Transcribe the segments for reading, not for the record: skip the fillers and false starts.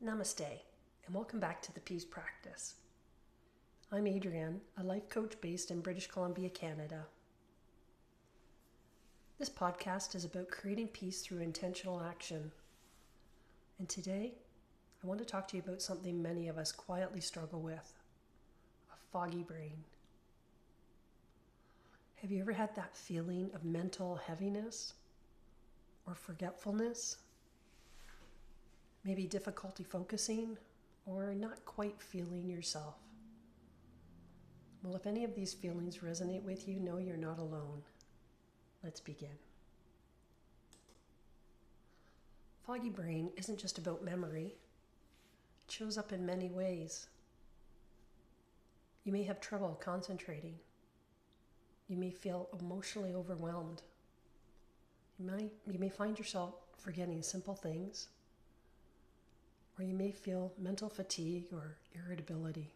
Namaste, and welcome back to the Peace Practice. I'm Adrienne, a life coach based in British Columbia, Canada. This podcast is about creating peace through intentional action. And today, I want to talk to you about something many of us quietly struggle with, a foggy brain. Have you ever had that feeling of mental heaviness or forgetfulness? Maybe difficulty focusing or not quite feeling yourself. Well, if any of these feelings resonate with you, know you're not alone. Let's begin. Foggy brain isn't just about memory. It shows up in many ways. You may have trouble concentrating. You may feel emotionally overwhelmed. You may find yourself forgetting simple things. Or you may feel mental fatigue or irritability.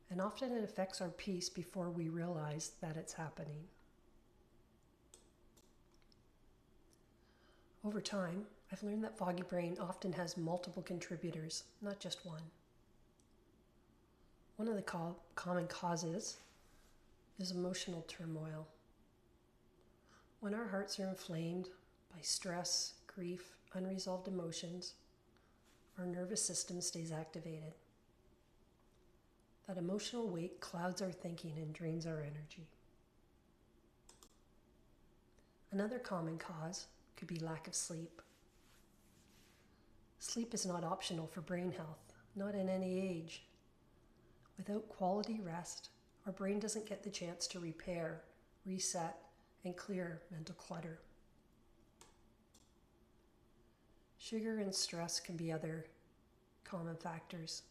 And often it affects our peace before we realize that it's happening. Over time, I've learned that foggy brain often has multiple contributors, not just one. One of the common causes is emotional turmoil. When our hearts are inflamed by stress, grief, unresolved emotions, our nervous system stays activated. That emotional weight clouds our thinking and drains our energy. Another common cause could be lack of sleep. Sleep is not optional for brain health, not in any age. Without quality rest, our brain doesn't get the chance to repair, reset, and clear mental clutter. Sugar and stress can be other common factors.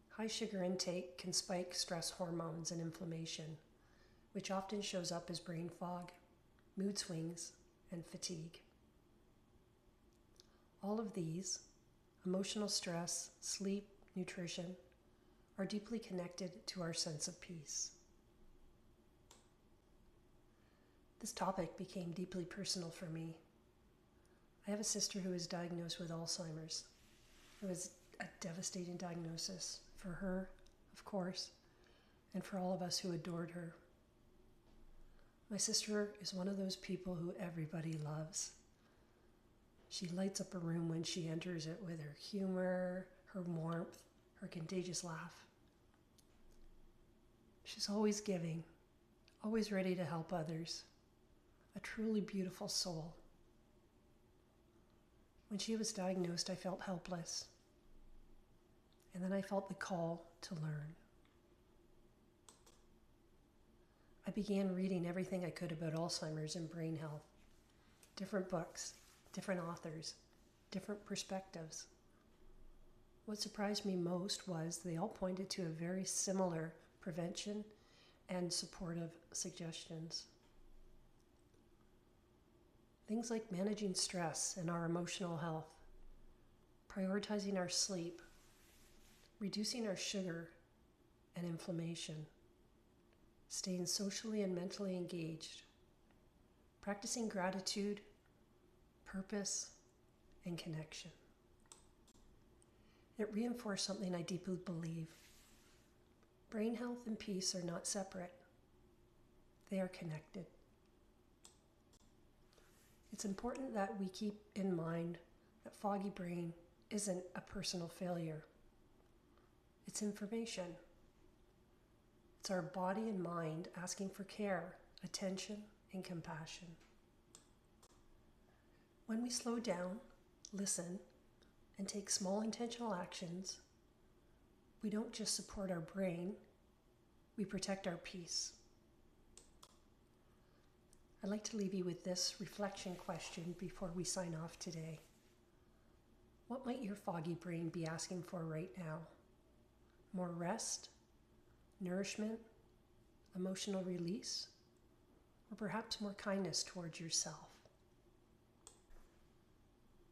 High sugar intake can spike stress hormones and inflammation, which often shows up as brain fog, mood swings, and fatigue. All of these, emotional stress, sleep, nutrition, are deeply connected to our sense of peace. This topic became deeply personal for me. I have a sister who was diagnosed with Alzheimer's. It was a devastating diagnosis for her, of course, and for all of us who adored her. My sister is one of those people who everybody loves. She lights up a room when she enters it with her humor, her warmth, her contagious laugh. She's always giving, always ready to help others. A truly beautiful soul. When she was diagnosed, I felt helpless. And then I felt the call to learn. I began reading everything I could about Alzheimer's and brain health. Different books, different authors, different perspectives. What surprised me most was they all pointed to a very similar prevention and supportive suggestions. Things like managing stress and our emotional health, prioritizing our sleep, reducing our sugar and inflammation, staying socially and mentally engaged, practicing gratitude, purpose, and connection. It reinforced something I deeply believe. Brain health and peace are not separate. They are connected. It's important that we keep in mind that foggy brain isn't a personal failure. It's information. It's our body and mind asking for care, attention, and compassion. When we slow down, listen, and take small intentional actions, we don't just support our brain, we protect our peace. I'd like to leave you with this reflection question before we sign off today. What might your foggy brain be asking for right now? More rest, nourishment, emotional release, or perhaps more kindness towards yourself?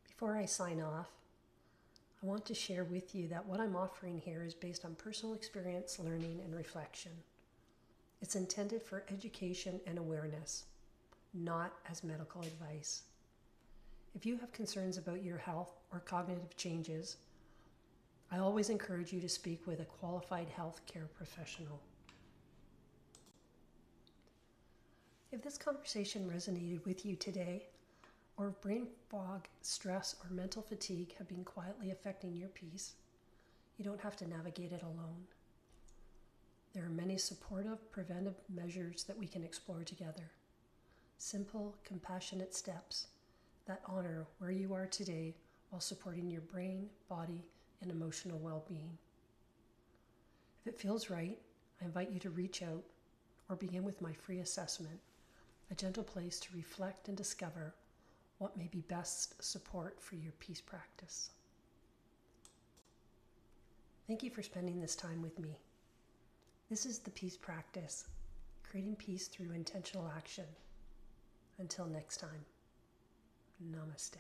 Before I sign off, I want to share with you that what I'm offering here is based on personal experience, learning, and reflection. It's intended for education and awareness, not as medical advice. If you have concerns about your health or cognitive changes, I always encourage you to speak with a qualified healthcare professional. If this conversation resonated with you today, or if brain fog, stress, or mental fatigue have been quietly affecting your peace, you don't have to navigate it alone. There are many supportive, preventive measures that we can explore together. Simple, compassionate steps that honor where you are today while supporting your brain, body, and emotional well-being. If it feels right, I invite you to reach out or begin with my free assessment, a gentle place to reflect and discover what may be best support for your peace practice. Thank you for spending this time with me. This is the Peace Practice, creating peace through intentional action. Until next time, namaste.